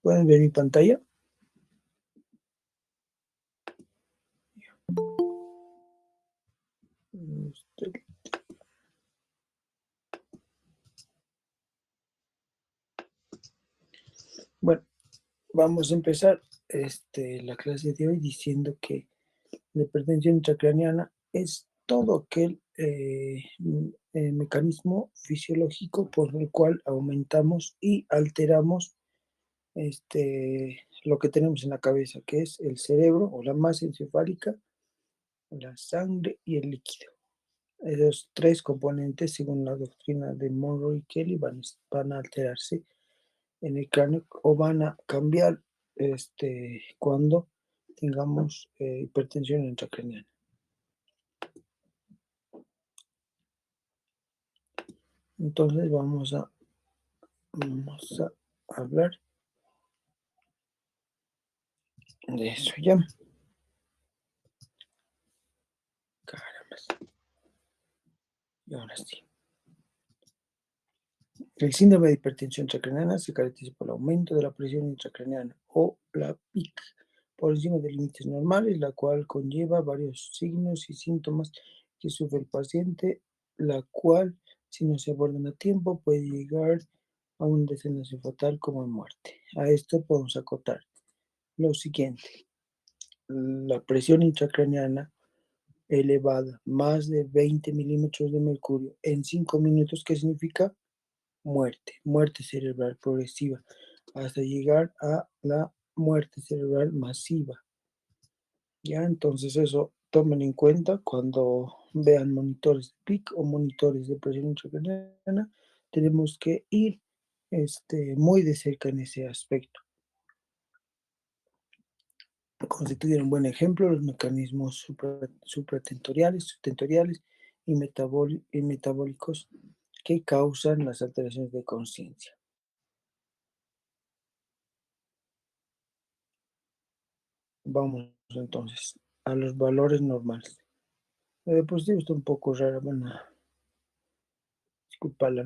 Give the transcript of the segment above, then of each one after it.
¿Pueden ver mi pantalla? Bueno, vamos a empezar la clase de hoy diciendo que la hipertensión intracraneana es todo aquel mecanismo fisiológico por el cual aumentamos y alteramos lo que tenemos en la cabeza, que es el cerebro o la masa encefálica, la sangre y el líquido. Esos tres componentes, según la doctrina de Monroe y Kelly, van a alterarse en el cráneo o van a cambiar cuando tengamos hipertensión intracraneana. Entonces vamos a hablar de eso ya. Caramba. Y ahora sí. El síndrome de hipertensión intracraneana se caracteriza por el aumento de la presión intracraneana o la PIC por encima de límites normales, la cual conlleva varios signos y síntomas que sufre el paciente, la cual, si no se abordan a tiempo, puede llegar a un desenlace fatal como muerte. A esto podemos acotar lo siguiente: la presión intracraneana elevada, más de 20 milímetros de mercurio en 5 minutos, ¿qué significa? Muerte cerebral progresiva, hasta llegar a la muerte cerebral masiva. Ya, entonces eso tomen en cuenta cuando vean monitores de PIC o monitores de presión intracraneana. Tenemos que ir muy de cerca en ese aspecto. Constituyen un buen ejemplo los mecanismos supratentoriales, subtentoriales y metabólicos que causan las alteraciones de conciencia. Vamos entonces a los valores normales. Pues sí, está un poco rara, bueno, disculpa la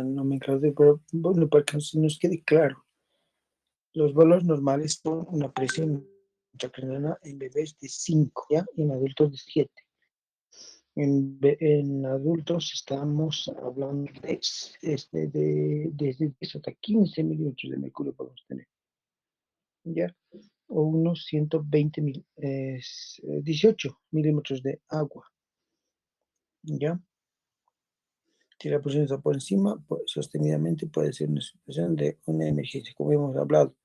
nomenclatura, pero bueno, para que nos quede claro, los valores normales son una presión intracraniana en bebés de 5, ¿ya? Y en adultos de 7. En adultos estamos hablando desde 10 hasta 15 milímetros de mercurio podemos tener, ¿ya? O unos 18 milímetros de agua, ¿ya? Si la presión está por encima, pues, sostenidamente puede ser una situación de una emergencia, como hemos hablado.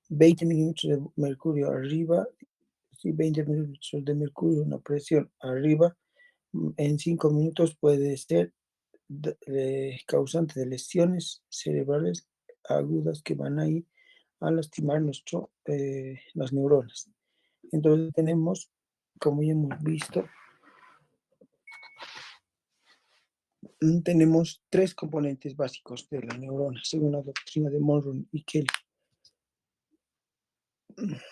20 milímetros de mercurio arriba, si 20 milímetros de mercurio, una presión arriba, en 5 minutos puede ser causante de lesiones cerebrales agudas que van a ir a lastimar las neuronas. Entonces tenemos, como ya hemos visto, tenemos tres componentes básicos de la neurona, según la doctrina de Monroe y Kelly.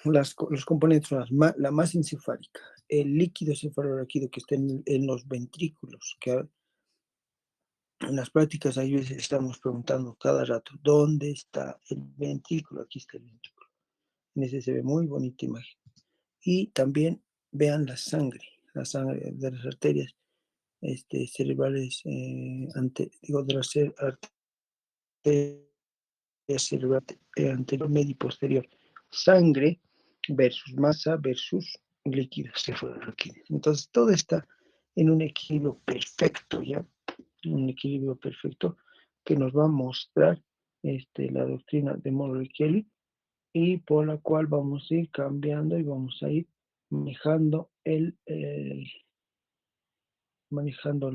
Los componentes son la masa encefálica, el líquido cefalorraquídeo que está en los ventrículos, que en las prácticas hay veces estamos preguntando cada rato, ¿dónde está el ventrículo? Aquí está el ventrículo. En ese se ve muy bonita imagen. Y también vean la sangre de las arterias cerebrales, de las arterias cerebrales anterior, medio y posterior. Sangre versus masa versus líquido cefalorraquídeo. Entonces, todo está en un equilibrio perfecto, ¿ya? Un equilibrio perfecto que nos va a mostrar la doctrina de Monroe y Kelly, y por la cual vamos a ir cambiando y vamos a ir manejando manejando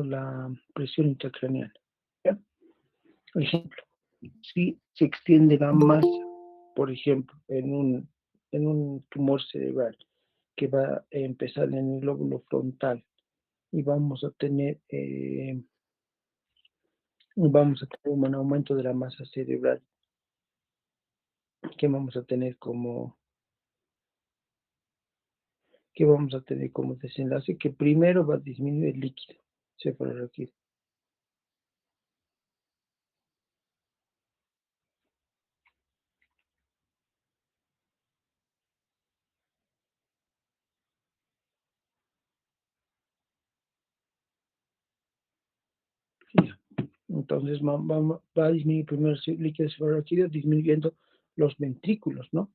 la presión intracraneana. ¿Ya? Por ejemplo, si se extiende la masa, por ejemplo, en un tumor cerebral que va a empezar en el lóbulo frontal, y vamos a tener un aumento de la masa cerebral, que vamos a tener como desenlace que primero va a disminuir el líquido cefalorraquídeo. Entonces va a disminuir primero el líquido cefalorraquídeo, disminuyendo los ventrículos, ¿no?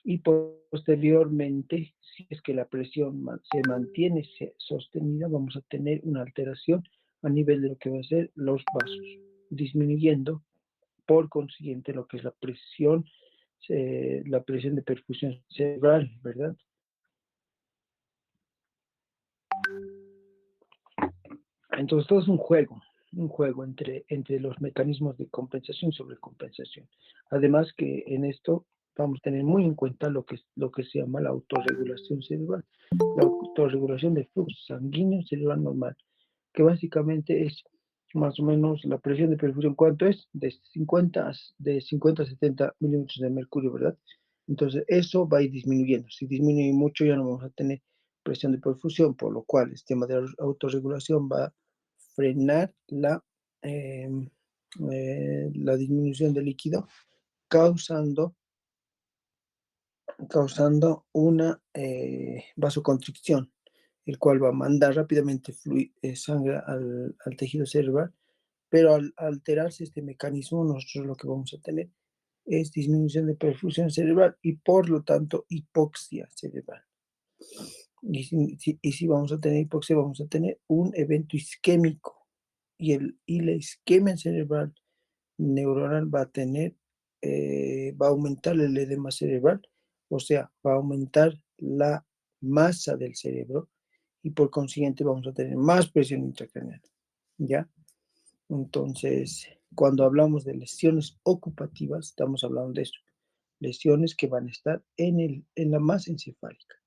Y posteriormente, si es que la presión se mantiene sostenida, vamos a tener una alteración a nivel de lo que va a ser los vasos, disminuyendo por consiguiente lo que es la presión de perfusión cerebral, ¿verdad? Entonces todo es un juego entre los mecanismos de compensación y sobrecompensación. Además que en esto vamos a tener muy en cuenta lo que se llama la autorregulación cerebral, la autorregulación del flujo sanguíneo cerebral normal, que básicamente es más o menos la presión de perfusión. ¿Cuánto es? De 50 a 70 milímetros de mercurio, ¿verdad? Entonces eso va a ir disminuyendo. Si disminuye mucho ya no vamos a tener presión de perfusión, por lo cual el sistema de autorregulación va a frenar eh, la disminución del líquido, causando, causando una vasoconstricción, el cual va a mandar rápidamente sangre al tejido cerebral, pero al alterarse este mecanismo, nosotros lo que vamos a tener es disminución de perfusión cerebral y por lo tanto hipoxia cerebral. Y si vamos a tener hipoxia, vamos a tener un evento isquémico y la isquemia cerebral neuronal va a aumentar el edema cerebral, o sea, va a aumentar la masa del cerebro y por consiguiente vamos a tener más presión intracraneal, ¿ya? Entonces, cuando hablamos de lesiones ocupativas, estamos hablando de eso, lesiones que van a estar en la masa encefálica.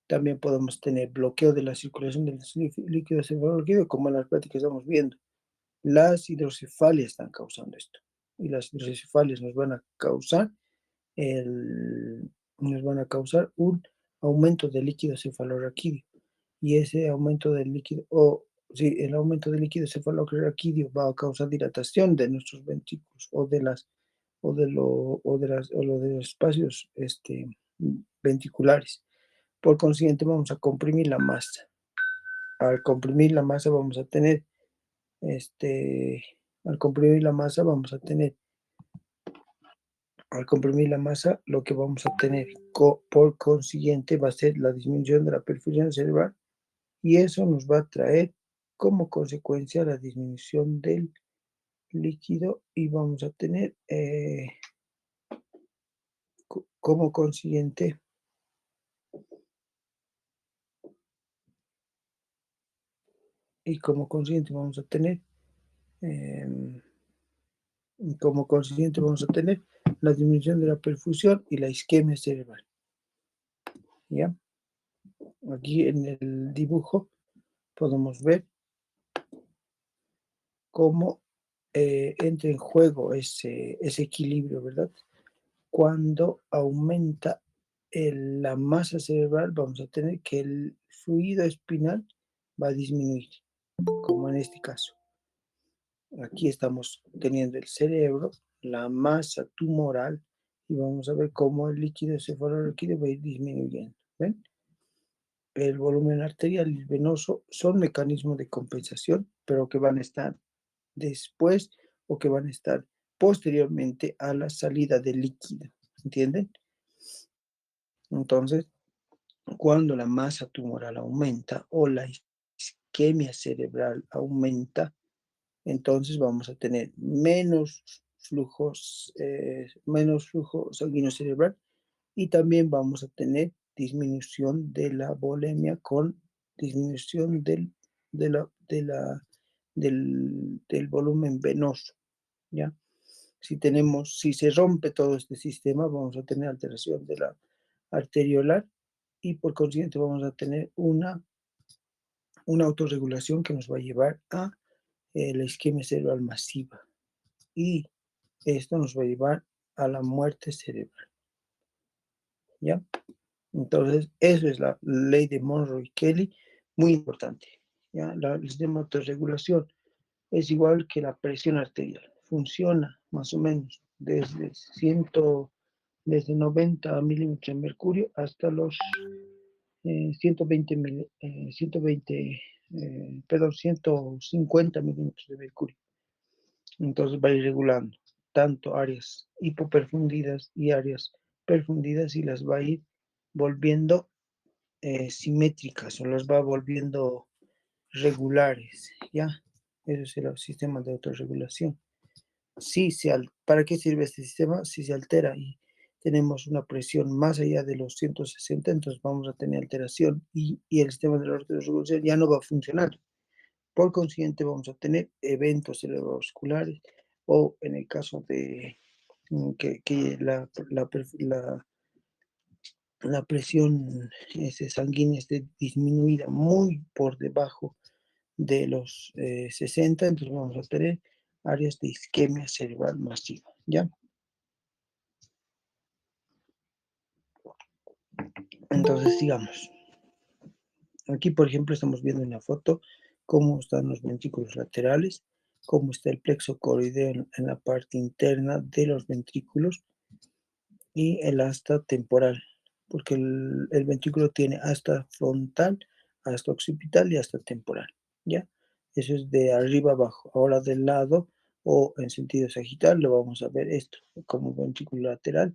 También podemos tener bloqueo de la circulación del líquido cefalorraquídeo, como en las pláticas estamos viendo. Las hidrocefalias están causando esto. Y las hidrocefalias nos van a causar un aumento del líquido cefalorraquídeo. Y ese aumento del líquido, el aumento del líquido cefalorraquídeo va a causar dilatación de nuestros ventrículos o de los espacios ventriculares. Por consiguiente, vamos a comprimir la masa. Al comprimir la masa vamos a tener, este, al comprimir la masa vamos a tener, al comprimir la masa, lo que vamos a tener por consiguiente va a ser la disminución de la perfusión cerebral y eso nos va a traer como consecuencia la disminución del líquido y vamos a tener como consiguiente vamos a tener eh, como consiguiente vamos a tener la disminución de la perfusión y la isquemia cerebral. ¿Ya? Aquí en el dibujo podemos ver cómo entra en juego ese equilibrio, ¿verdad? Cuando aumenta la masa cerebral, vamos a tener que el fluido espinal va a disminuir, como en este caso. Aquí estamos teniendo el cerebro, la masa tumoral, y vamos a ver cómo el líquido cefalorraquídeo va a ir disminuyendo. ¿Ven? El volumen arterial y venoso son mecanismos de compensación, pero que van a estar después o que van a estar posteriormente a la salida del líquido. ¿Entienden? Entonces, cuando la masa tumoral aumenta o la isquemia cerebral aumenta, entonces vamos a tener menos flujo sanguíneo cerebral y también vamos a tener disminución de la volemia con disminución de la, de la, del volumen venoso, ¿ya? Si se rompe todo este sistema, vamos a tener alteración de la arteriolar y por consiguiente vamos a tener una autorregulación que nos va a llevar a la isquemia cerebral masiva y esto nos va a llevar a la muerte cerebral, ¿ya? Entonces, eso es la ley de Monroe-Kelly, muy importante, ¿ya? El sistema de autorregulación es igual que la presión arterial, funciona más o menos desde 90 milímetros de mercurio hasta los 150 milímetros de mercurio. Entonces va a ir regulando tanto áreas hipoperfundidas y áreas perfundidas y las va a ir volviendo simétricas o las va volviendo regulares, ¿ya? Ese es el sistema de autorregulación. ¿Para qué sirve este sistema? Si se altera y tenemos una presión más allá de los 160, entonces vamos a tener alteración y el sistema de la autorregulación ya no va a funcionar. Por consiguiente, vamos a tener eventos cerebrovasculares o en el caso de que la presión sanguínea esté disminuida muy por debajo de los 60, entonces vamos a tener áreas de isquemia cerebral masiva, ¿ya? Entonces, sigamos. Aquí, por ejemplo, estamos viendo en la foto cómo están los ventrículos laterales, cómo está el plexo coroideo en la parte interna de los ventrículos y el asta temporal, porque el ventrículo tiene asta frontal, asta occipital y asta temporal, ¿ya? Eso es de arriba abajo. Ahora del lado o en sentido sagital lo vamos a ver esto, como ventrículo lateral.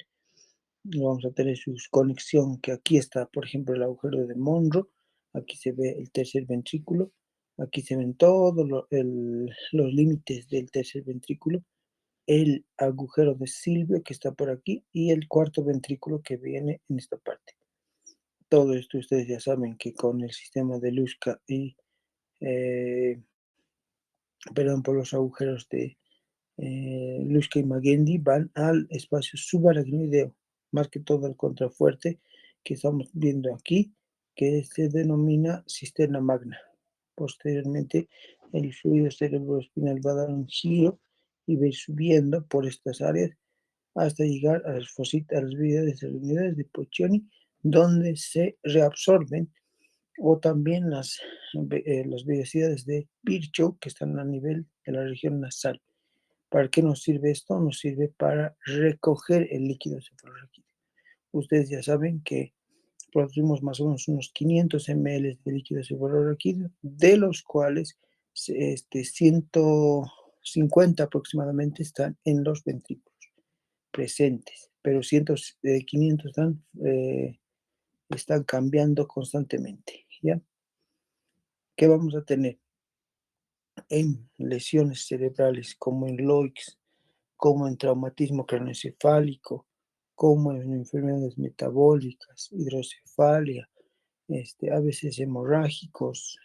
Vamos a tener su conexión, que aquí está, por ejemplo, el agujero de Monro, aquí se ve el tercer ventrículo, aquí se ven todos los límites del tercer ventrículo, el agujero de Silvio que está por aquí y el cuarto ventrículo que viene en esta parte. Todo esto ustedes ya saben que con el sistema de Luzca y, eh, perdón, por los agujeros de Luzca y Magendie van al espacio subaracnoideo, más que todo el contrafuerte que estamos viendo aquí, que se denomina cisterna magna. Posteriormente, el fluido cerebroespinal va a dar un giro y va a ir subiendo por estas áreas hasta llegar a a las unidades de Poccioni, donde se reabsorben, o también las velocidades de Virchow, que están a nivel de la región nasal. ¿Para qué nos sirve esto? Nos sirve para recoger el líquido cefalorraquídeo. Ustedes ya saben que producimos más o menos unos 500 ml de líquido cefalorraquídeo, de los cuales 150 aproximadamente están en los ventrículos presentes, pero 500 están cambiando constantemente, ¿ya? ¿Qué vamos a tener? En lesiones cerebrales como en LOIX, como en traumatismo craneoencefálico, como en enfermedades metabólicas, hidrocefalia, a veces hemorrágicos,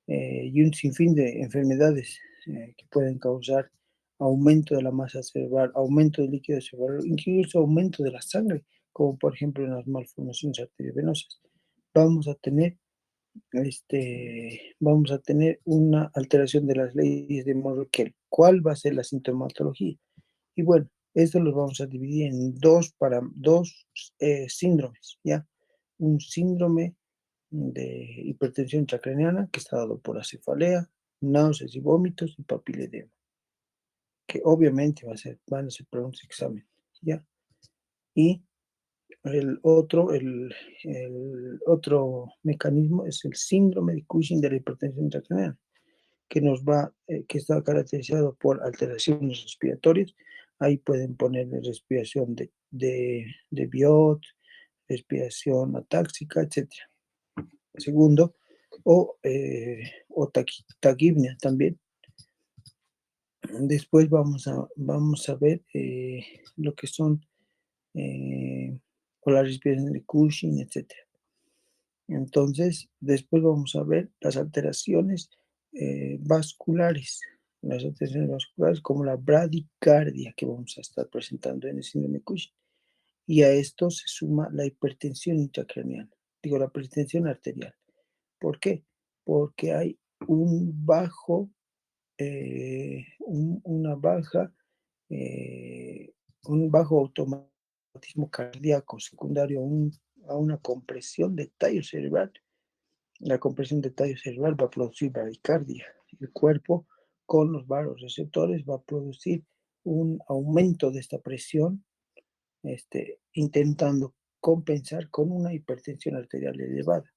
y un sinfín de enfermedades que pueden causar aumento de la masa cerebral, aumento del líquido cerebral, incluso aumento de la sangre, como por ejemplo en las malformaciones arteriovenosas. Vamos a tener vamos a tener una alteración de las leyes de Morkel. ¿Cuál va a ser la sintomatología? Y bueno, esto lo vamos a dividir en dos síndromes, ¿ya? Un síndrome de hipertensión intracraniana que está dado por acefalea, náuseas y vómitos y papiledema, que obviamente van a ser para un examen, ¿ya? Y el otro mecanismo es el síndrome de Cushing de la hipertensión intracraniana, que está caracterizado por alteraciones respiratorias. Ahí pueden poner respiración de Biot, respiración atáxica, etcétera. Segundo, o taquipnea también. Después vamos a ver lo que son o la respiración de Cushing, etcétera. Entonces, después vamos a ver las alteraciones vasculares, las alteraciones vasculares como la bradicardia que vamos a estar presentando en el síndrome de Cushing. Y a esto se suma la hipertensión intracraneana, digo, la hipertensión arterial. ¿Por qué? Porque hay un bajo, una baja, eh, un bajo automatismo cardíaco secundario a una compresión de tallo cerebral. La compresión de tallo cerebral va a producir bradicardia. El cuerpo con los vasoreceptores va a producir un aumento de esta presión, intentando compensar con una hipertensión arterial elevada.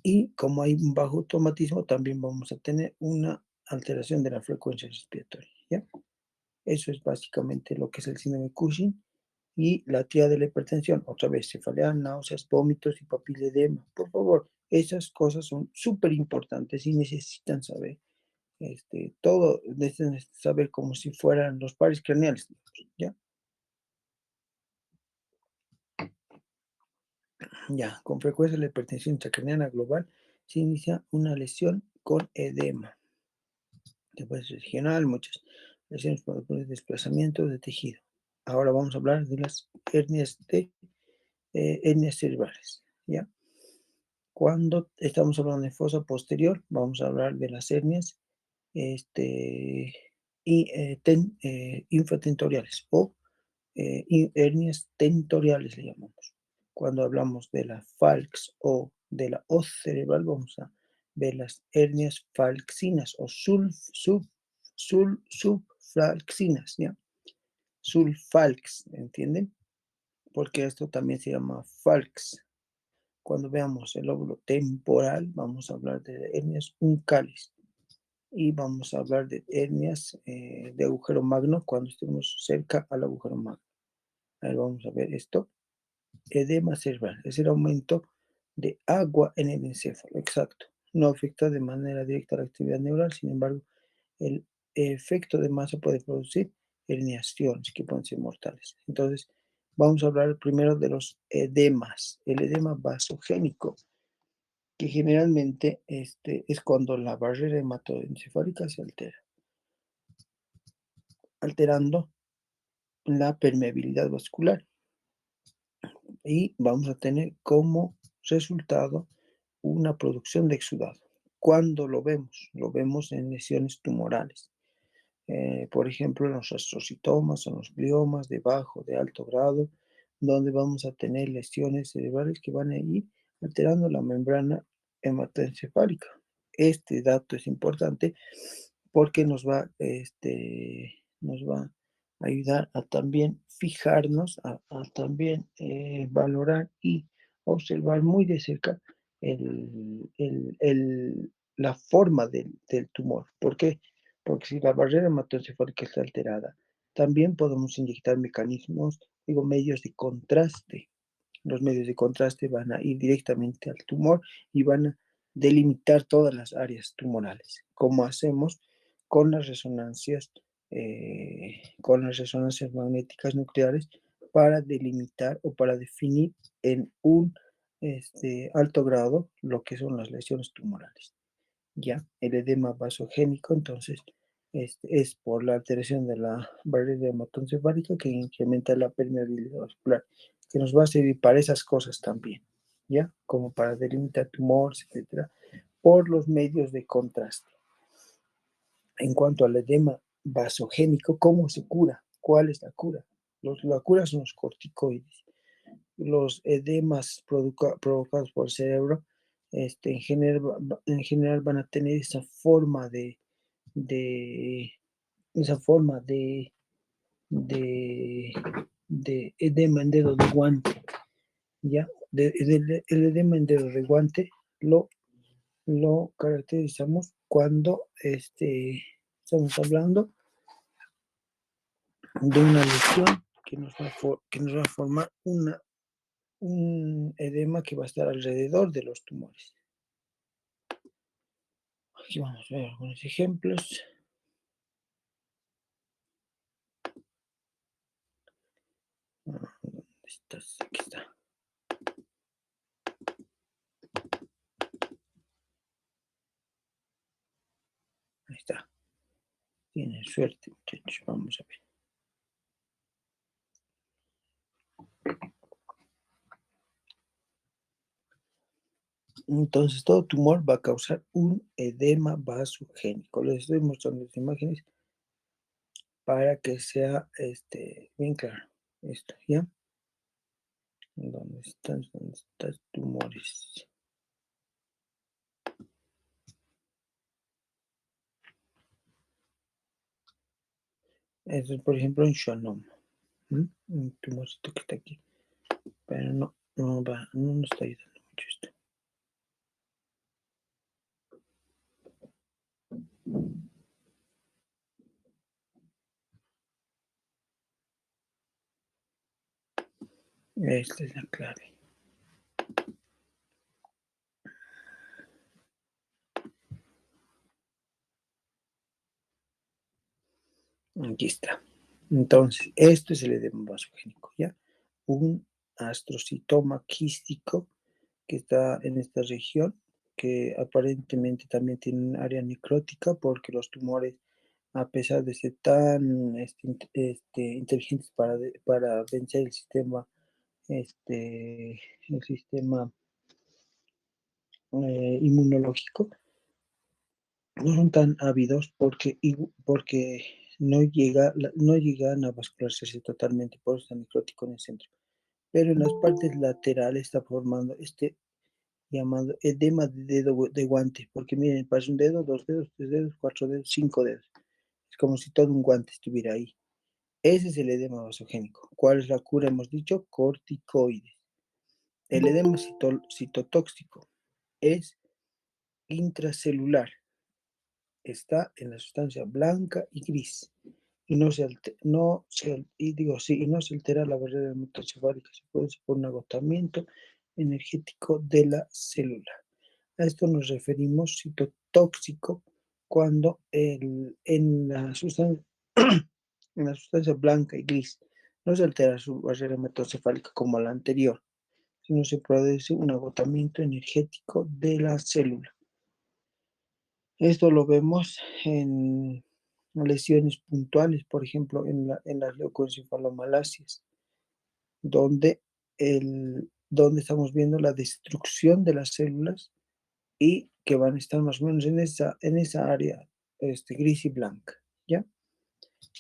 Y como hay un bajo automatismo, también vamos a tener una alteración de la frecuencia respiratoria, ¿ya? Eso es básicamente lo que es el síndrome de Cushing y la tría de la hipertensión. Otra vez, cefalea, náuseas, vómitos y papiledema. Por favor, esas cosas son súper importantes y necesitan saber todo, necesitan saber como si fueran los pares craneales, ¿ya? Ya, con frecuencia la hipertensión intracraneana global se inicia una lesión con edema. Después regional, muchas lesiones por desplazamiento de tejido. Ahora vamos a hablar de las hernias cerebrales, ¿ya? Cuando estamos hablando de fosa posterior, vamos a hablar de las hernias este, infratentoriales o hernias tentoriales, le llamamos. Cuando hablamos de la falx o de la hoz cerebral, vamos a ver las hernias falxinas o subfalxinas, ¿ya? Sulfalx, ¿entienden? Porque esto también se llama falx. Cuando veamos el lóbulo temporal, vamos a hablar de hernias uncales y vamos a hablar de hernias de agujero magno cuando estemos cerca al agujero magno. Ahí vamos a ver esto. Edema cerebral es el aumento de agua en el encéfalo, exacto. No afecta de manera directa a la actividad neural, sin embargo, el efecto de masa puede producir herniaciones que pueden ser mortales. Entonces, vamos a hablar primero de los edemas. El edema vasogénico, que generalmente es cuando la barrera hematoencefálica se altera, alterando la permeabilidad vascular. Y vamos a tener como resultado una producción de exudado. ¿Cuándo lo vemos? Lo vemos en lesiones tumorales. Por ejemplo, en los astrocitomas o en los gliomas de bajo, de alto grado, donde vamos a tener lesiones cerebrales que van a ir alterando la membrana hematoencefálica. Este dato es importante porque nos va a ayudar a también fijarnos, a también valorar y observar muy de cerca la forma del tumor. ¿Por qué? Porque si la barrera hematoencefálica está alterada, también podemos inyectar medios de contraste. Los medios de contraste van a ir directamente al tumor y van a delimitar todas las áreas tumorales, como hacemos con con las resonancias magnéticas nucleares para delimitar o para definir en un alto grado lo que son las lesiones tumorales. Ya, el edema vasogénico, entonces, es por la alteración de la barrera hematoencefálica que incrementa la permeabilidad vascular, que nos va a servir para esas cosas también, ¿ya? Como para delimitar tumores, etcétera, por los medios de contraste. En cuanto al edema vasogénico, ¿cómo se cura? ¿Cuál es la cura? La cura son los corticoides. Los edemas provocados por el cerebro, en general van a tener de, esa forma de, de edema en dedo de guante, ¿ya? El edema en dedo de guante lo caracterizamos cuando estamos hablando de una lesión que nos va a formar un edema que va a estar alrededor de los tumores. Aquí vamos a ver algunos ejemplos. ¿Dónde estás? Aquí está. Ahí está. Tienen suerte, muchachos. Vamos a ver. Entonces, todo tumor va a causar un edema vasogénico. Les estoy mostrando las imágenes para que sea bien claro. Esto, ¿ya? ¿Dónde están? ¿Dónde están tumores? Eso es, por ejemplo, un schwannoma. Un tumorcito que está aquí. Pero no nos está ayudando mucho esto. Esta es la clave. Aquí está. Entonces, esto es el edema vasogénico, ¿ya? Un astrocitoma quístico que está en esta región, que aparentemente también tiene un área necrótica porque los tumores, a pesar de ser tan inteligentes para vencer el sistema inmunológico, no son tan ávidos porque no llegan a vascularizarse totalmente, por eso está necrótico en el centro. Pero en las partes laterales está formando este llamado edema de dedo de guante, porque miren, parece un dedo, dos dedos, tres dedos, cuatro dedos, cinco dedos. Es como si todo un guante estuviera ahí. Ese es el edema vasogénico. ¿Cuál es la cura? Hemos dicho corticoides. El edema citotóxico es intracelular, está en la sustancia blanca y gris y no se altera la barrera hematocefálica, se produce por un agotamiento energético de la célula. A esto nos referimos citotóxico cuando en la sustancia blanca y gris no se altera su barrera hematocefálica como la anterior, sino se produce un agotamiento energético de la célula. Esto lo vemos en lesiones puntuales, por ejemplo, en las leucoencefalomalasias, donde, donde estamos viendo la destrucción de las células y que van a estar más o menos en esa área gris y blanca, ¿ya?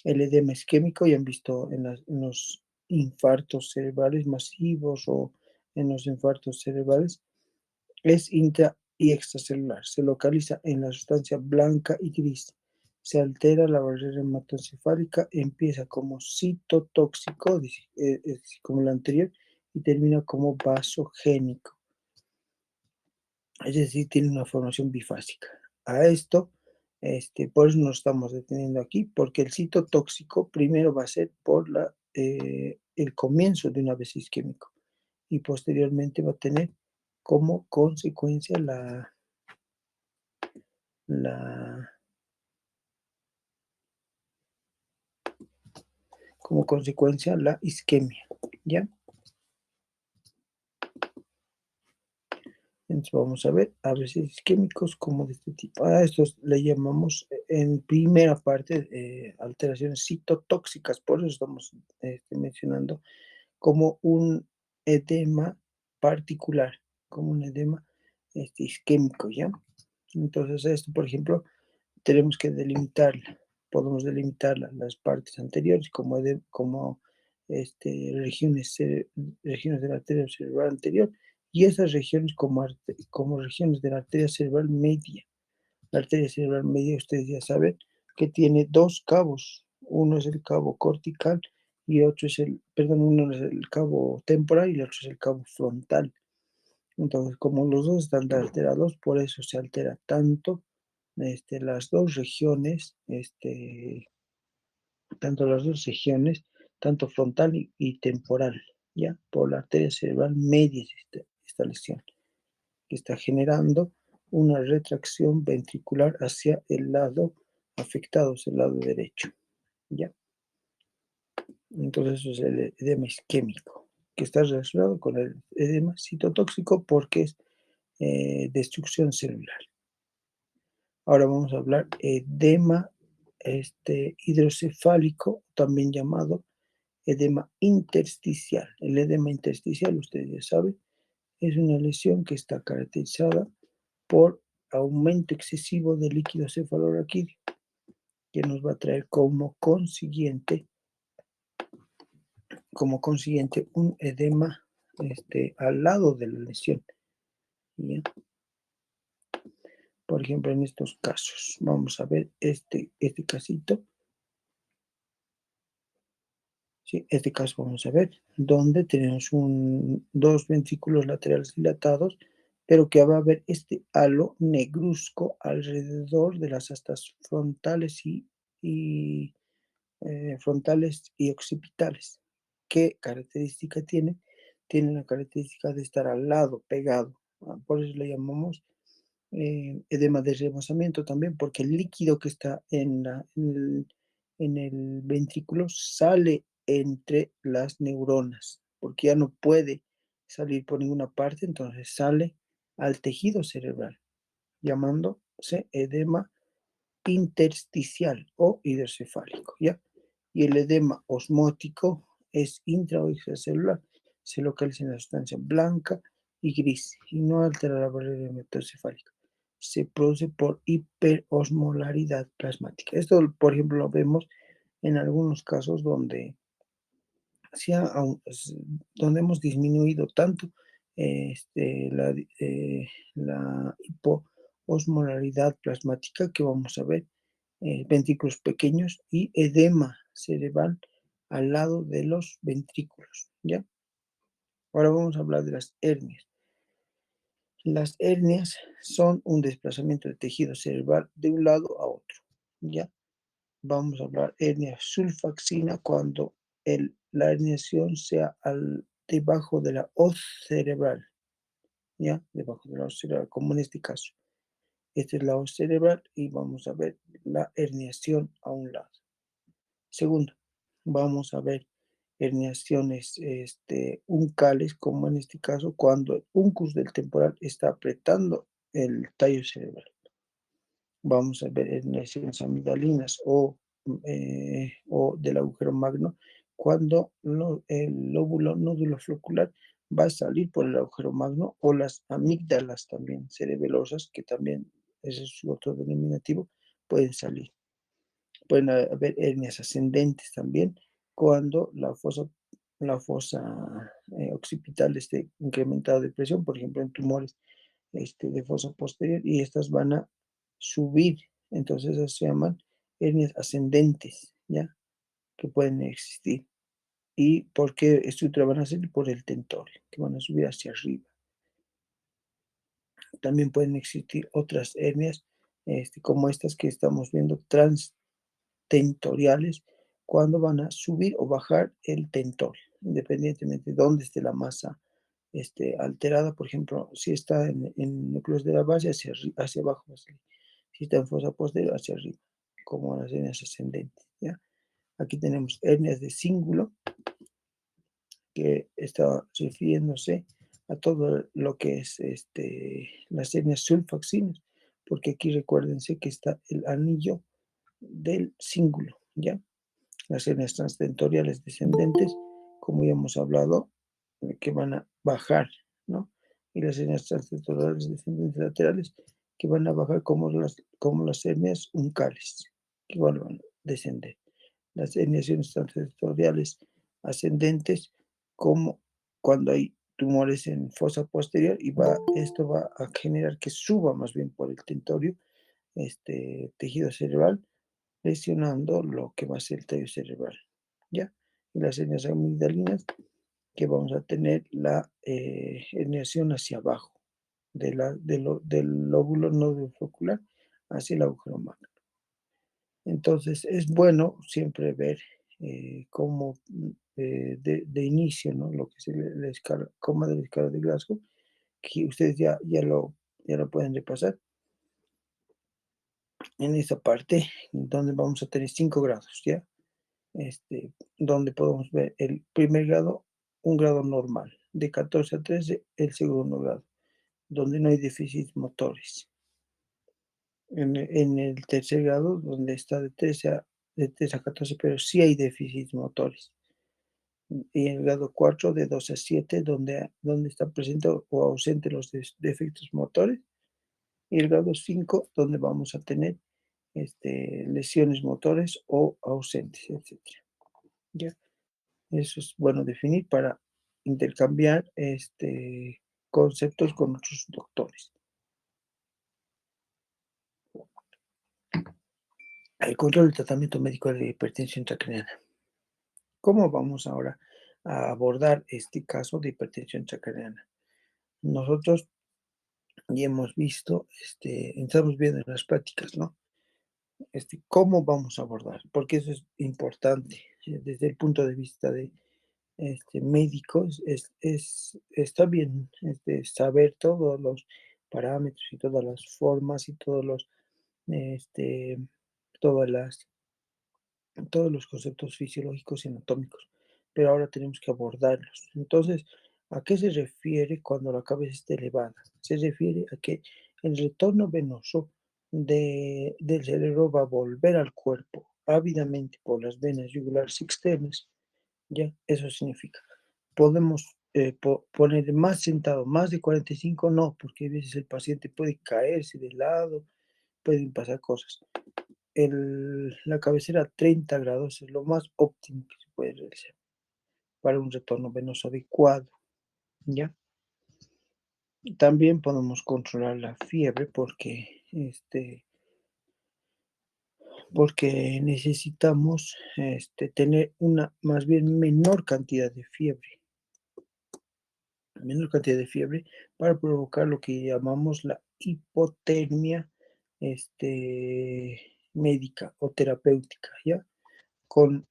El edema isquémico, ya han visto en los infartos cerebrales masivos o en los infartos cerebrales, es intra y extracelular. Se localiza en la sustancia blanca y gris. Se altera la barrera hematocefálica, empieza como citotóxico, como el anterior, y termina como vasogénico. Es decir, tiene una formación bifásica. A esto, por eso nos estamos deteniendo aquí, porque el citotóxico primero va a ser por el comienzo de un AVC isquémico y posteriormente va a tener como consecuencia la, como consecuencia la isquemia, ¿ya? Entonces vamos a ver AVCs isquémicos como de este tipo. A estos le llamamos en primera parte alteraciones citotóxicas, por eso estamos mencionando como un edema particular, como un edema isquémico, ¿ya? Entonces esto, por ejemplo, tenemos que delimitarla. Podemos delimitar las partes anteriores como regiones de la arteria cerebral anterior y esas regiones como regiones de la arteria cerebral media. La arteria cerebral media, ustedes ya saben que tiene dos cabos. Uno es el cabo cortical y uno es el cabo temporal y el otro es el cabo frontal. Entonces, como los dos están alterados, por eso se altera tanto las dos regiones, tanto frontal y temporal, ¿ya? Por la arteria cerebral media es esta lesión, que está generando una retracción ventricular hacia el lado afectado, es el lado derecho, ¿ya? Entonces, eso es el edema isquémico, que está relacionado con el edema citotóxico porque es destrucción celular. Ahora vamos a hablar edema hidrocefálico, también llamado edema intersticial. El edema intersticial, ustedes ya saben, es una lesión que está caracterizada por aumento excesivo del líquido cefalorraquídeo, que nos va a traer como consiguiente un edema al lado de la lesión, ¿ya? Por ejemplo, en estos casos, vamos a ver este casito. Sí, este caso vamos a ver, donde tenemos dos ventrículos laterales dilatados, pero que va a haber este halo negruzco alrededor de las astas y frontales y occipitales. ¿Qué característica tiene? tiene la característica de estar al lado, pegado. Por eso le llamamos edema de rebosamiento también, porque el líquido que está en el ventrículo sale entre las neuronas, porque ya no puede salir por ninguna parte, entonces sale al tejido cerebral, llamándose edema intersticial o hidrocefálico, ¿ya? Y el edema osmótico es intra o extracelular, se localiza en la sustancia blanca y gris y no altera la barrera hematocefálica. Se produce por hiperosmolaridad plasmática. Esto, por ejemplo, lo vemos en algunos casos donde hemos disminuido tanto la hipoosmolaridad plasmática que vamos a ver ventrículos pequeños y edema cerebral al lado de los ventrículos, ¿ya? Ahora vamos a hablar de las hernias. Las hernias son un desplazamiento de tejido cerebral de un lado a otro, ¿ya? Vamos a hablar hernia sulfaxina cuando la herniación sea debajo de la hoz cerebral, ¿ya? Debajo de la hoz cerebral, como en este caso. Esta es la hoz cerebral y vamos a ver la herniación a un lado. Segundo, vamos a ver herniaciones uncales, como en este caso, cuando el uncus del temporal está apretando el tallo cerebral. Vamos a ver herniaciones amigdalinas o del agujero magno, cuando el lóbulo nódulo flocular va a salir por el agujero magno, o las amígdalas también cerebelosas, que también ese es su otro denominativo, pueden salir. Pueden haber hernias ascendentes también cuando la fosa occipital esté incrementada de presión, por ejemplo, en tumores de fosa posterior, y estas van a subir. Entonces, esas se llaman hernias ascendentes, ¿ya? Que pueden existir. ¿Y por qué estructura van a ser? Por el tentorio, que van a subir hacia arriba. También pueden existir otras hernias, como estas que estamos viendo, tentoriales, cuando van a subir o bajar el tentorio, independientemente de dónde esté la masa alterada. Por ejemplo, si está en núcleos de la base, hacia abajo, si está en fosa posterior, hacia arriba, como las hernias ascendentes, ¿ya? Aquí tenemos hernias de cíngulo, que está refiriéndose a todo lo que es las hernias sulfaxinas, porque aquí recuérdense que está el anillo del cíngulo, ¿ya? Las hernias transtentoriales descendentes, como ya hemos hablado, que van a bajar, ¿no? Y las hernias transtentoriales descendentes laterales, que van a bajar como las hernias uncales, que igual van a descender. Las herniaciones transtentoriales ascendentes, como cuando hay tumores en fosa posterior, y esto va a generar que suba más bien por el tentorio, tejido cerebral, lesionando lo que va a ser el tallo cerebral, ¿ya? Y las hernias amigdalinas, que vamos a tener la herniación hacia abajo del lóbulo nódulo flocular hacia el agujero magno. Entonces, es bueno siempre ver cómo de inicio, ¿no? Lo que es la escala, coma de la escala de Glasgow, que ustedes ya lo pueden repasar en esa parte, donde vamos a tener 5 grados, ¿ya? Donde podemos ver el primer grado, un grado normal, de 14 a 13, el segundo grado, donde no hay déficits motores. En el tercer grado, donde está de 13 a 14, pero sí hay déficits motores. Y en el grado 4, de 2 a 7, donde está presente o ausente los defectos motores. Y el grado 5, donde vamos a tener lesiones motores o ausentes, etcétera. ¿Ya? Eso es bueno definir para intercambiar conceptos con otros doctores. El control del tratamiento médico de hipertensión intracraneana. ¿Cómo vamos ahora a abordar este caso de hipertensión intracraneana? Nosotros ya hemos visto, estamos viendo en las prácticas, ¿no? ¿Cómo vamos a abordar? Porque eso es importante desde el punto de vista de médicos, está bien, saber todos los parámetros y todas las formas y este, todas las todos los conceptos fisiológicos y anatómicos, pero ahora tenemos que abordarlos. Entonces, ¿a qué se refiere cuando la cabeza está elevada? Se refiere a que el retorno venoso del cerebro va a volver al cuerpo ávidamente por las venas yugulares externas, ¿ya? Eso significa, podemos poner más sentado, más de 45, no, porque a veces el paciente puede caerse de lado, pueden pasar cosas. La cabecera a 30 grados es lo más óptimo que se puede realizar para un retorno venoso adecuado, ¿ya? También podemos controlar la fiebre porque necesitamos tener una más bien menor cantidad de fiebre para provocar lo que llamamos la hipotermia médica o terapéutica, ¿ya? Con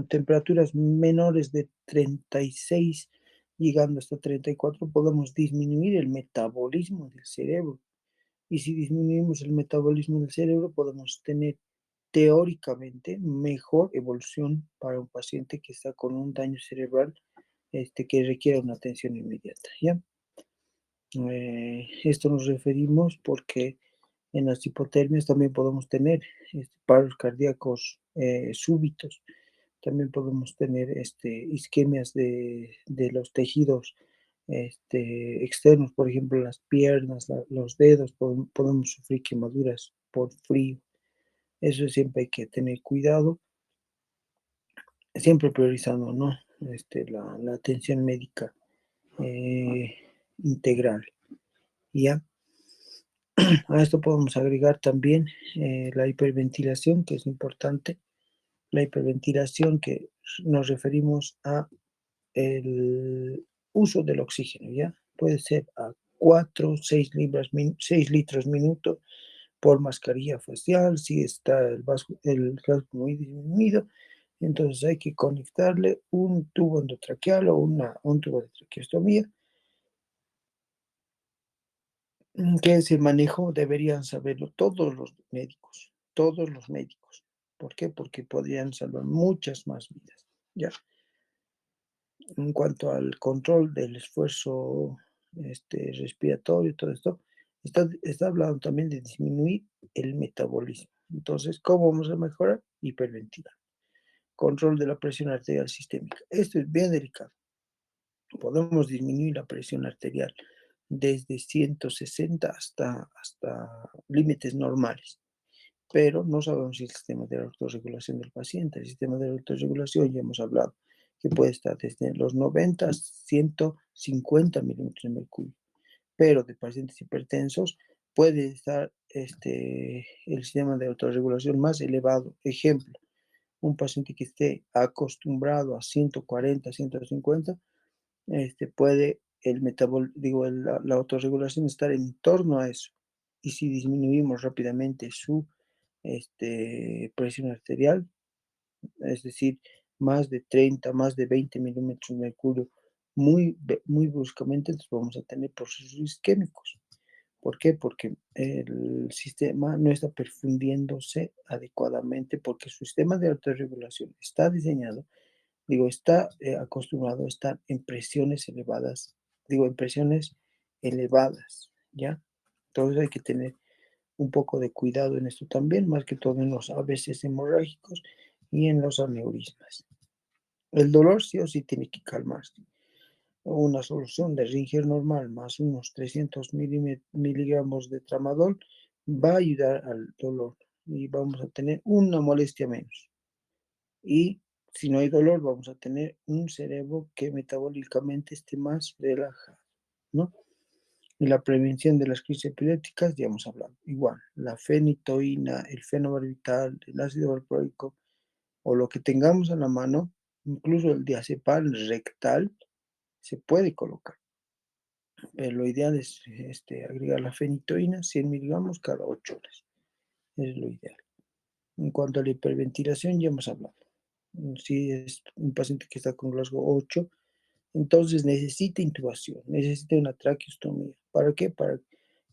temperaturas menores de 36, llegando hasta 34, podemos disminuir el metabolismo del cerebro. Y si disminuimos el metabolismo del cerebro, podemos tener teóricamente mejor evolución para un paciente que está con un daño cerebral que requiere una atención inmediata, ¿ya? Esto nos referimos porque en las hipotermias también podemos tener paros cardíacos súbitos. También podemos tener isquemias de los tejidos externos, por ejemplo, las piernas, los dedos, podemos sufrir quemaduras por frío. Eso siempre hay que tener cuidado, siempre priorizando, ¿no? La atención médica eh, integral. ¿Ya? A esto podemos agregar también la hiperventilación, que es importante. La hiperventilación que nos referimos a el uso del oxígeno, ¿ya? Puede ser a 4, 6 litros minuto por mascarilla facial, si está el gas muy disminuido, entonces hay que conectarle un tubo endotraqueal o un tubo de traqueostomía, que ese manejo deberían saberlo todos los médicos. ¿Por qué? Porque podrían salvar muchas más vidas, ¿ya? En cuanto al control del esfuerzo respiratorio y todo esto, está hablando también de disminuir el metabolismo. Entonces, ¿cómo vamos a mejorar? Hiperventilar. Control de la presión arterial sistémica. Esto es bien delicado. Podemos disminuir la presión arterial desde 160 hasta límites normales, pero no sabemos si el sistema de autorregulación del paciente, el sistema de autorregulación, ya hemos hablado, que puede estar desde los 90 a 150 milímetros de mercurio, pero de pacientes hipertensos puede estar el sistema de autorregulación más elevado. Ejemplo, un paciente que esté acostumbrado a 140, 150, puede la autorregulación estar en torno a eso. Y si disminuimos rápidamente su presión arterial, es decir, más de 30, más de 20 milímetros de mercurio, muy bruscamente, entonces vamos a tener procesos isquémicos. ¿Por qué? Porque el sistema no está perfundiéndose adecuadamente, porque su sistema de autorregulación está diseñado, está acostumbrado a estar en presiones elevadas, en presiones elevadas, ¿ya? Entonces hay que tener un poco de cuidado en esto también, más que todo en los AVCs hemorrágicos y en los aneurismas. El dolor sí o sí tiene que calmarse. Una solución de Ringer normal más unos 300 miligramos de tramadol va a ayudar al dolor y vamos a tener una molestia menos. Y si no hay dolor, vamos a tener un cerebro que metabólicamente esté más relajado, ¿no? Y la prevención de las crisis epilépticas, ya hemos hablado. Igual, la fenitoína, el fenobarbital, el ácido valproico o lo que tengamos a la mano, incluso el diazepam rectal, se puede colocar. Pero lo ideal es agregar la fenitoína, 100 miligramos cada 8 horas. Es lo ideal. En cuanto a la hiperventilación, ya hemos hablado. Si es un paciente que está con Glasgow 8, entonces necesita intubación, necesita una traqueostomía. ¿Para qué? Para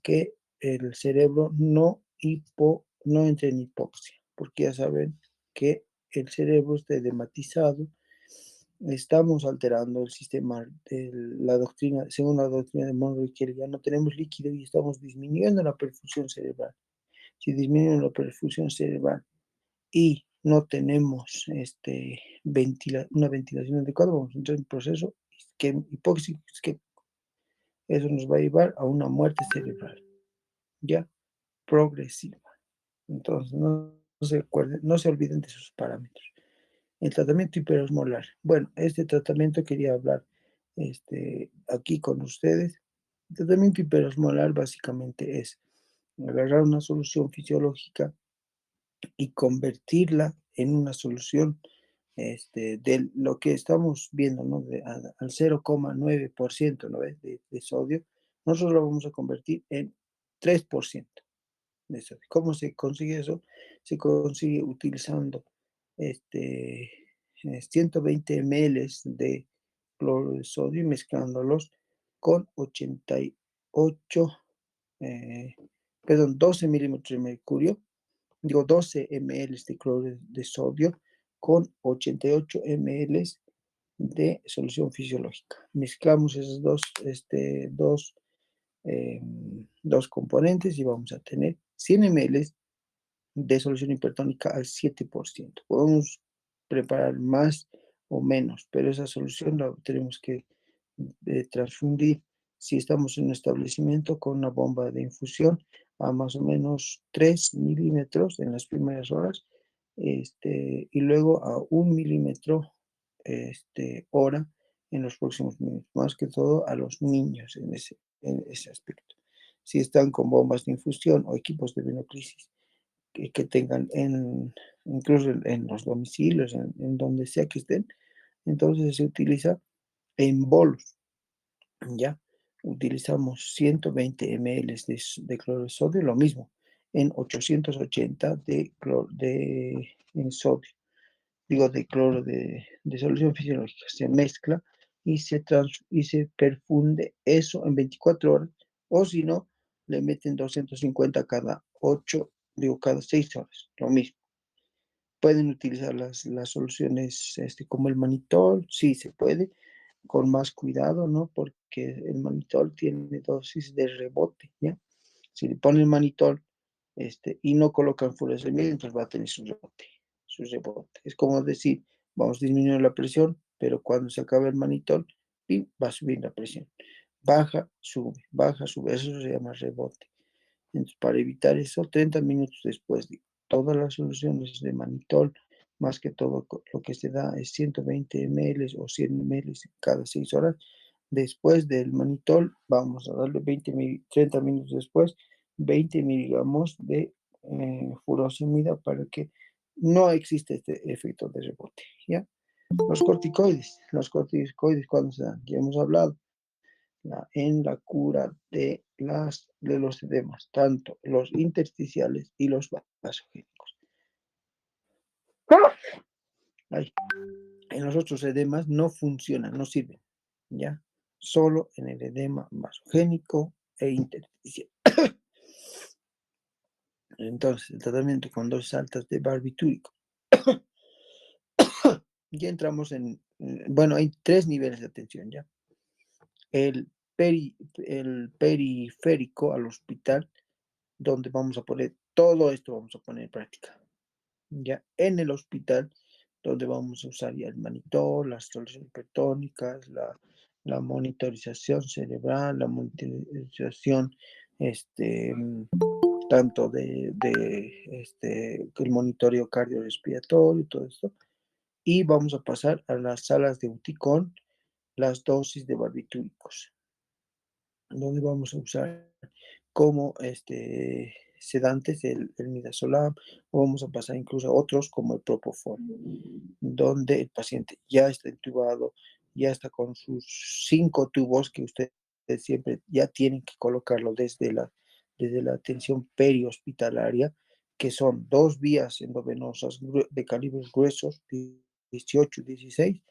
que el cerebro no entre en hipoxia, porque ya saben que el cerebro está edematizado, estamos alterando el sistema de la doctrina, según la doctrina de Monroe, que ya no tenemos líquido y estamos disminuyendo la perfusión cerebral. Si disminuye la perfusión cerebral y no tenemos una ventilación adecuada, vamos a entrar en un proceso hipóxico, que eso nos va a llevar a una muerte cerebral, ya progresiva. Entonces, no se olviden de sus parámetros. El tratamiento hiperosmolar. Bueno, este tratamiento quería hablar aquí con ustedes. El tratamiento hiperosmolar básicamente es agarrar una solución fisiológica y convertirla en una solución de lo que estamos viendo, ¿no? Al 0,9%, ¿no ves? De sodio, nosotros lo vamos a convertir en 3% de sodio. ¿Cómo se consigue eso? Se consigue utilizando este, 120 ml de cloro de sodio y mezclándolos con 88, eh, perdón, 12 milímetros de mercurio, digo 12 ml de cloro de sodio con 88 ml de solución fisiológica. Mezclamos esos dos componentes y vamos a tener 100 ml de solución hipertónica al 7%. Podemos preparar más o menos, pero esa solución la tenemos que transfundir si estamos en un establecimiento con una bomba de infusión a más o menos 3 milímetros en las primeras horas, y luego a 1 milímetro hora en los próximos minutos, más que todo a los niños en ese aspecto. Si están con bombas de infusión o equipos de venoclisis que tengan incluso en los domicilios, en donde sea que estén, entonces se utiliza en bolos, ¿ya? Utilizamos 120 ml de cloro de sodio, lo mismo, en 880 en sodio, digo, de cloro de solución fisiológica. Se mezcla y se perfunde eso en 24 horas, o si no, le meten 250 cada 8, digo, cada 6 horas, lo mismo. Pueden utilizar las soluciones como el manitol, sí se puede, con más cuidado, ¿no? Porque el manitol tiene dosis de rebote, ¿ya? Si le ponen manitol y no colocan furosemida, entonces va a tener su rebote, su rebote. Es como decir, vamos disminuyendo la presión, pero cuando se acaba el manitol, ¡pim!, va a subir la presión. Baja, sube, eso se llama rebote. Entonces, para evitar eso, 30 minutos después de todas las soluciones de manitol, más que todo lo que se da es 120 ml o 100 ml cada 6 horas. Después del manitol, vamos a darle 30 minutos después, 20 miligramos de furosemida para que no exista este efecto de rebote, ¿ya? Los corticoides, ¿cuándo se dan? Ya hemos hablado en la cura de los edemas, tanto los intersticiales y los vasogénicos. Ay, en los otros edemas no funcionan, no sirven, ¿ya? Solo en el edema vasogénico e intersticial. Entonces, el tratamiento con dosis altas de barbitúrico. Ya entramos bueno, hay 3 niveles de atención, ¿ya? El, el periférico al hospital, donde vamos a poner todo esto, vamos a poner en práctica. Ya en el hospital, donde vamos a usar ya el manitol, las soluciones hipertónicas, la monitorización cerebral, la monitorización, este, mm, tanto el monitoreo cardiorrespiratorio, todo esto. Y vamos a pasar a las salas de UTI con las dosis de barbitúricos, donde vamos a usar como sedantes el midazolam, o vamos a pasar incluso a otros como el propofol, donde el paciente ya está intubado, ya está con sus 5 tubos que ustedes siempre ya tienen que colocarlo desde la atención perihospitalaria, que son 2 vías endovenosas de calibres gruesos, 18, 16,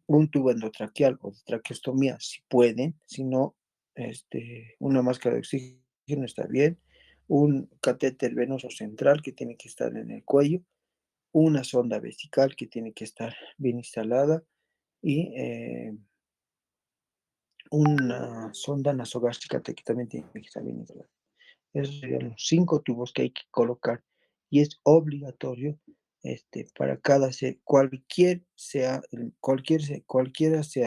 un tubo endotraqueal o de traqueostomía si pueden, si no, una máscara de oxígeno está bien, un catéter venoso central que tiene que estar en el cuello, una sonda vesical que tiene que estar bien instalada y una sonda nasogástrica que también tiene que estar bien instalada. Esos serían los 5 tubos que hay que colocar y es obligatorio para cada cualquiera sea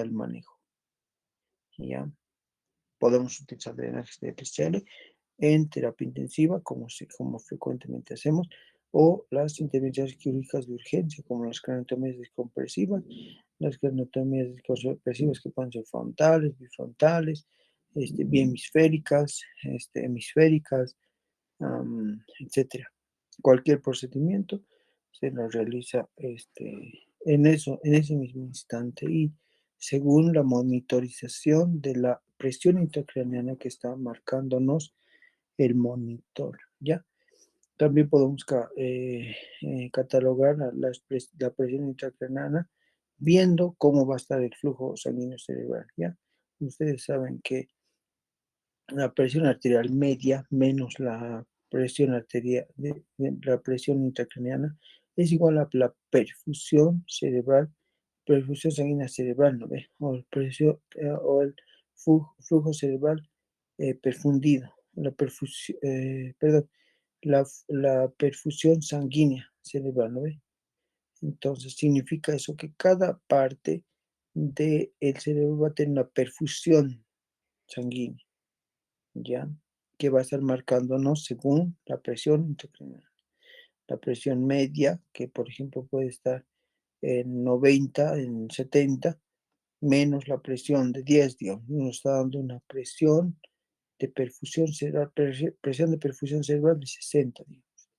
el manejo. ¿Ya? Podemos utilizar drenajes de PCL en terapia intensiva, como frecuentemente hacemos, o las intervenciones quirúrgicas de urgencia, como las craniotomías descompresivas, las craniotomías descompresivas que pueden ser frontales, bifrontales, hemisféricas, etcétera. Cualquier procedimiento se lo realiza en ese mismo instante y según la monitorización de la presión intracraneana que está marcándonos el monitor, ¿ya? También podemos catalogar la presión intracraneana viendo cómo va a estar el flujo sanguíneo cerebral, ¿ya? Ustedes saben que la presión arterial media menos la presión intracraneana es igual a la perfusión sanguínea cerebral, ¿no ve? O el flujo cerebral perfundido, perdón, la perfusión sanguínea cerebral, ¿no ve? Entonces significa eso que cada parte del cerebro va a tener una perfusión sanguínea. ¿Ya? Que va a estar marcándonos según la presión intracraneal. La presión media, que por ejemplo puede estar en 90, en 70, menos la presión de 10, digamos, nos está dando una presión de perfusión cerebral de 60, digamos.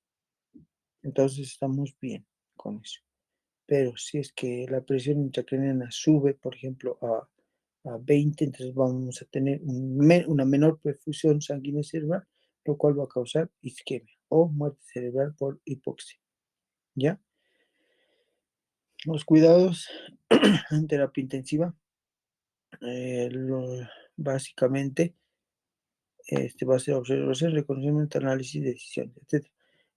Entonces estamos bien con eso. Pero si es que la presión intracraneana sube, por ejemplo, a 20, entonces vamos a tener una menor perfusión sanguínea cerebral, lo cual va a causar isquemia o muerte cerebral por hipoxia. ¿Ya? Los cuidados en terapia intensiva, básicamente, va a ser observación, reconocimiento, análisis, decisión, etc.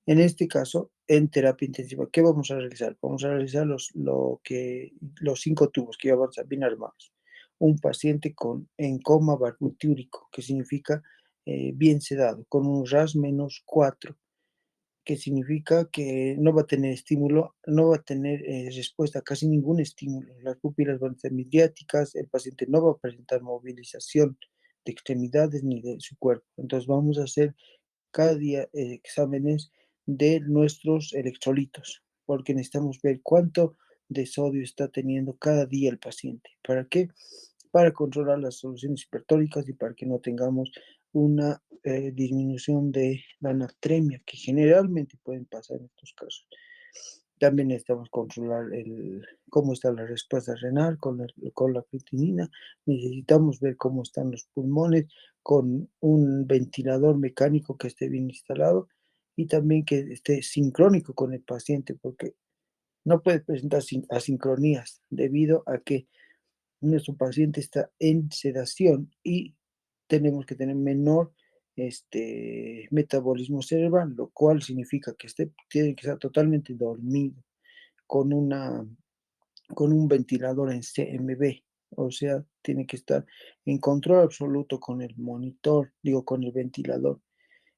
En este caso, en terapia intensiva, ¿qué vamos a realizar? Vamos a realizar los 5 tubos que ya van a estar bien armados. Un paciente en coma barbitúrico, que significa bien sedado, con un RAS -4, que significa que no va a tener estímulo, no va a tener respuesta a casi ningún estímulo. Las pupilas van a ser midriáticas, el paciente no va a presentar movilización de extremidades ni de su cuerpo. Entonces vamos a hacer cada día exámenes de nuestros electrolitos, porque necesitamos ver cuánto de sodio está teniendo cada día el paciente. ¿Para qué? Para controlar las soluciones hipertóricas y para que no tengamos una disminución de la natremia, que generalmente pueden pasar en estos casos. También necesitamos controlar cómo está la respuesta renal con la creatinina. Necesitamos ver cómo están los pulmones con un ventilador mecánico que esté bien instalado y también que esté sincrónico con el paciente, porque no puede presentar asincronías debido a que nuestro paciente está en sedación y tenemos que tener menor metabolismo cerebral, lo cual significa que tiene que estar totalmente dormido con con un ventilador en CMB, o sea, tiene que estar en control absoluto con el monitor, digo, con el ventilador.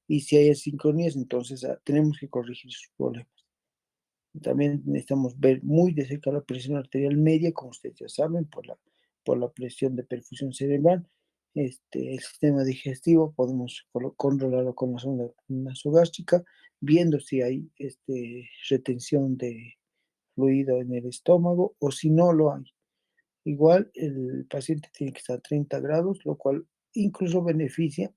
Y si hay asincronías, entonces tenemos que corregir sus problemas. También necesitamos ver muy de cerca la presión arterial media, como ustedes ya saben, por la presión de perfusión cerebral. El sistema digestivo podemos controlarlo con la sonda nasogástrica, viendo si hay retención de fluido en el estómago o si no lo hay. Igual el paciente tiene que estar a 30 grados, lo cual incluso beneficia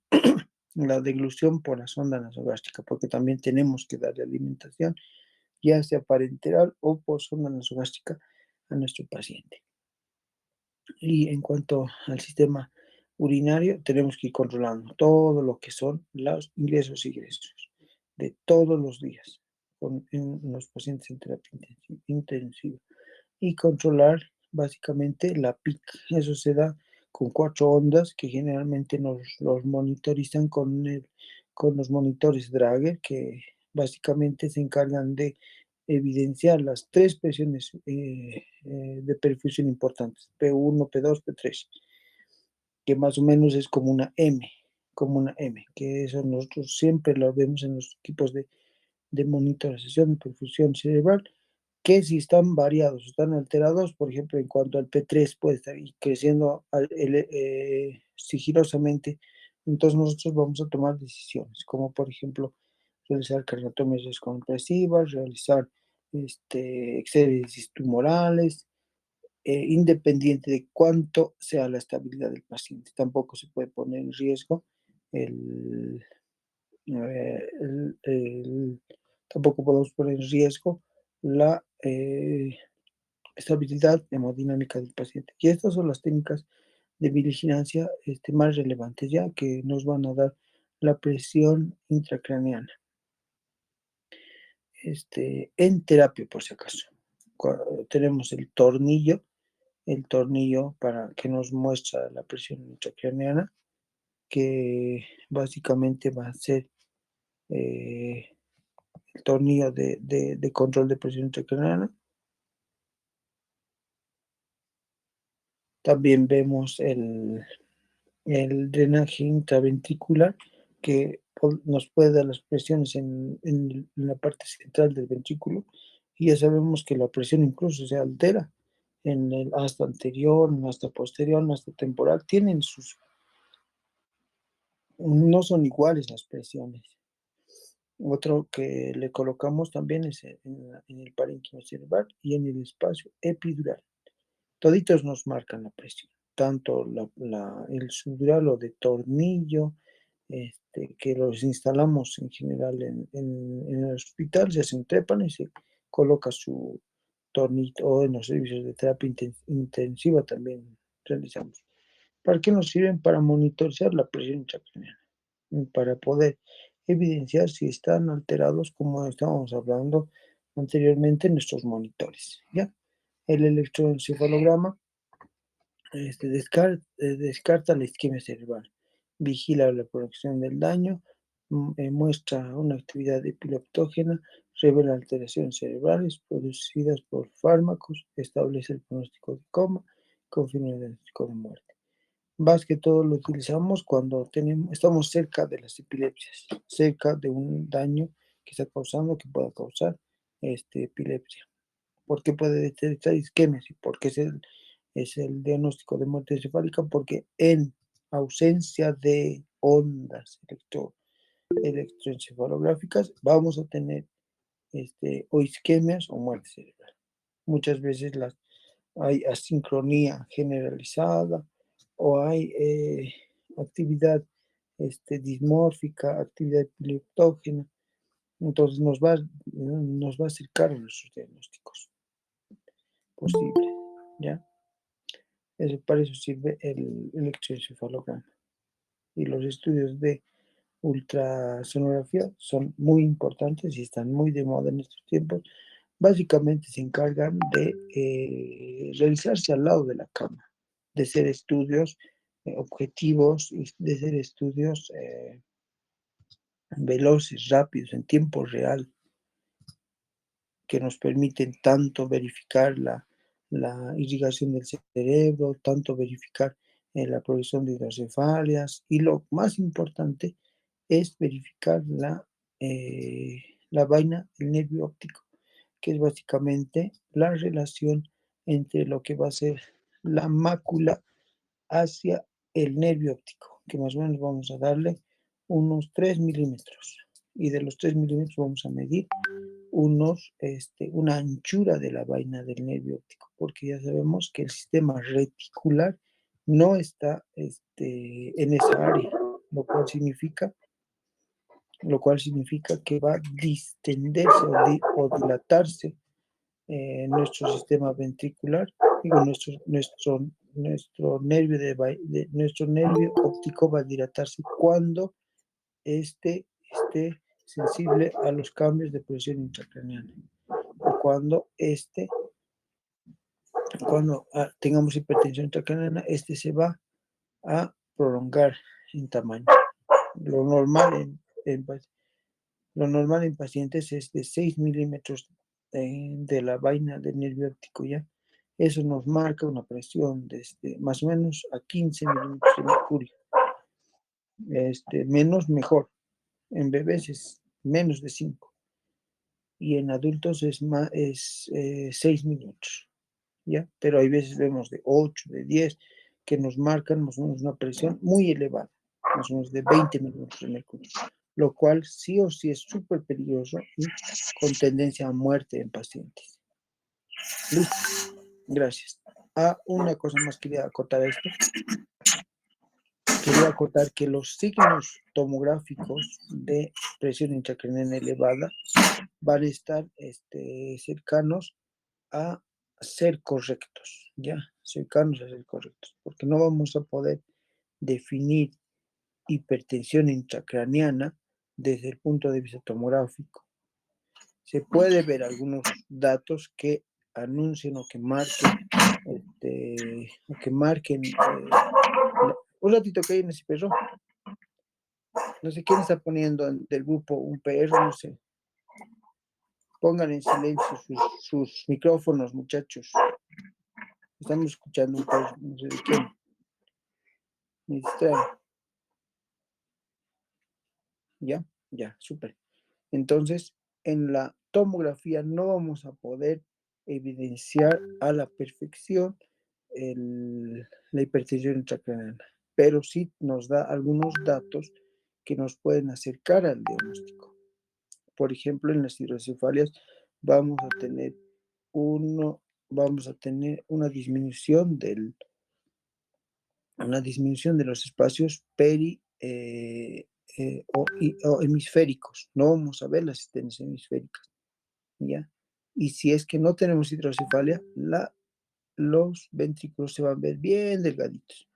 la deglución por la sonda nasogástrica, porque también tenemos que darle alimentación, ya sea parenteral o por sonda nasogástrica a nuestro paciente. Y en cuanto al sistema urinario, tenemos que ir controlando todo lo que son los ingresos y egresos de todos los días. en los pacientes en terapia intensiva y controlar básicamente la PIC. Eso se da con 4 ondas que generalmente nos los monitorizan con los monitores Drager, que básicamente se encargan de evidenciar las 3 presiones de perfusión importantes, P1, P2, P3, que más o menos es como una M, que eso nosotros siempre lo vemos en los equipos de monitorización de perfusión cerebral, que si están variados, están alterados, por ejemplo, en cuanto al P3 puede estar creciendo sigilosamente, entonces nosotros vamos a tomar decisiones, como por ejemplo realizar cardiotomias descompresivas, realizar exéresis tumorales, independiente de cuánto sea la estabilidad del paciente. Tampoco se puede poner en riesgo el, tampoco podemos poner en riesgo la estabilidad hemodinámica del paciente. Y estas son las técnicas de vigilancia más relevantes, ya que nos van a dar la presión intracraneana en terapia, por si acaso. Tenemos el tornillo para que nos muestra la presión intracraneana, que básicamente va a ser eh, el tornillo de control de presión intracraneana. También vemos el drenaje intraventricular, que nos puede dar las presiones en la parte central del ventrículo, y ya sabemos que la presión incluso se altera en el asta anterior, en el asta posterior, en el asta temporal, no son iguales las presiones. Otro que le colocamos también es en el parénquima cerebral y en el espacio epidural. Toditos nos marcan la presión, tanto el subdural o de tornillo, que los instalamos en general en el hospital, se hace un trépano y se coloca su tornito, o en los servicios de terapia intensiva también realizamos. ¿Para qué nos sirven? Para monitorizar la presión intracraneana, para poder evidenciar si están alterados, como estábamos hablando anteriormente en nuestros monitores, ¿ya? El electroencefalograma descarta la isquemia cerebral, vigila la producción del daño, muestra una actividad epileptógena, revela alteraciones cerebrales producidas por fármacos, establece el pronóstico de coma, confirma el diagnóstico de muerte. Más que todo lo utilizamos cuando estamos cerca de las epilepsias, cerca de un daño que está causando, que pueda causar epilepsia. ¿Por qué puede detectar isquemias? ¿Y por qué es el diagnóstico de muerte encefálica? Porque en ausencia de ondas electroencefalográficas vamos a tener o isquemias o muerte cerebral. Muchas veces hay asincronía generalizada o hay actividad dismórfica, actividad epileptógena. Entonces nos va a acercar a nuestros diagnósticos posibles, ¿ya? Para eso sirve el electroencefalograma. Y los estudios de ultrasonografía son muy importantes y están muy de moda en estos tiempos. Básicamente se encargan de realizarse al lado de la cama, de ser estudios objetivos, y de ser estudios veloces, rápidos, en tiempo real, que nos permiten tanto verificar la irrigación del cerebro, tanto verificar la producción de hidrocefalias, y lo más importante es verificar la vaina, el nervio óptico, que es básicamente la relación entre lo que va a ser la mácula hacia el nervio óptico, que más o menos vamos a darle unos 3 milímetros. Y de los 3 milímetros vamos a medir una anchura de la vaina del nervio óptico, porque ya sabemos que el sistema reticular no está en esa área, lo cual significa, que va a distenderse o dilatarse nuestro sistema ventricular, digo, nuestro nervio óptico va a dilatarse cuando este esté sensible a los cambios de presión intracraneana. Cuando tengamos hipertensión intracraneana, se va a prolongar en tamaño. Lo normal en pacientes es de 6 milímetros de la vaina del nervio óptico, ¿ya? Eso nos marca una presión de más o menos a 15 milímetros de mercurio. Menos mejor. En bebés es menos de 5. Y en adultos es 6 milímetros, ¿ya? Pero hay veces vemos de 8, de 10, que nos marcan más o menos una presión muy elevada, más o menos de 20 milímetros de mercurio, lo cual sí o sí es súper peligroso y con tendencia a muerte en pacientes. Listo, gracias. Una cosa más quería acotar esto. Quería acotar que los signos tomográficos de presión intracraneana elevada van a estar cercanos a ser correctos, ¿ya? Cercanos a ser correctos, porque no vamos a poder definir hipertensión intracraneana desde el punto de vista tomográfico. Se puede ver algunos datos que anuncien o que marquen, un ratito que hay en ese perro. No sé quién está poniendo del grupo un perro, no sé. Pongan en silencio sus micrófonos, muchachos. Estamos escuchando un perro, no sé de quién. Me distrae. Ya, súper. Entonces, en la tomografía no vamos a poder evidenciar a la perfección la hipertensión intracraneana, pero sí nos da algunos datos que nos pueden acercar al diagnóstico. Por ejemplo, en las hidrocefalias vamos a tener una disminución de los espacios o hemisféricos. No vamos a ver las sistemas hemisféricas, ¿ya? Y si es que no tenemos hidrocefalia, los ventrículos se van a ver bien delgaditos,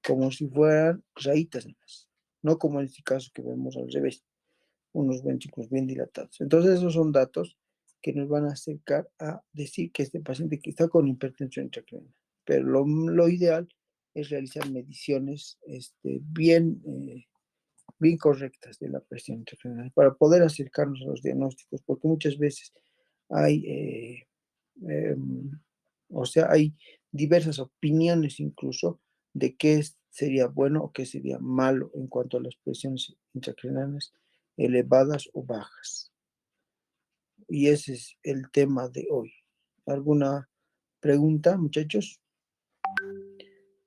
como si fueran rayitas más, no como en este caso que vemos al revés, unos ventrículos bien dilatados. Entonces esos son datos que nos van a acercar a decir que este paciente que está con hipertensión intracraneana. Pero lo ideal es realizar mediciones bien correctas de la presión intracraneal para poder acercarnos a los diagnósticos, porque muchas veces hay, hay diversas opiniones incluso de qué sería bueno o qué sería malo en cuanto a las presiones intracraneales elevadas o bajas. Y ese es el tema de hoy. ¿Alguna pregunta, muchachos?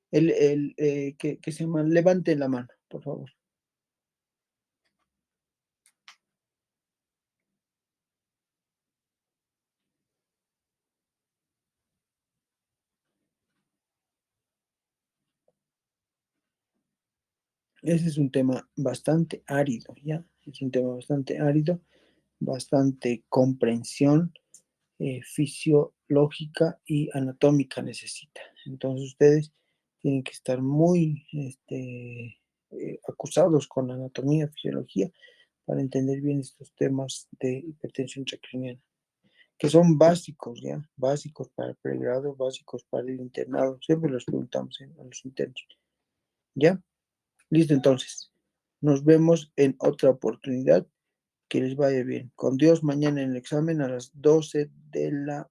Que se llama, levanten la mano, por favor. Ese es un tema bastante árido, ¿ya? Es un tema bastante árido, bastante comprensión fisiológica y anatómica necesita. Entonces ustedes tienen que estar muy acusados con anatomía, fisiología, para entender bien estos temas de hipertensión intracraneana, que son básicos, ¿ya? Básicos para el pregrado, básicos para el internado. Siempre los preguntamos a los internos, ¿ya? Listo, entonces. Nos vemos en otra oportunidad. Que les vaya bien. Con Dios, mañana en el examen a las 12 de la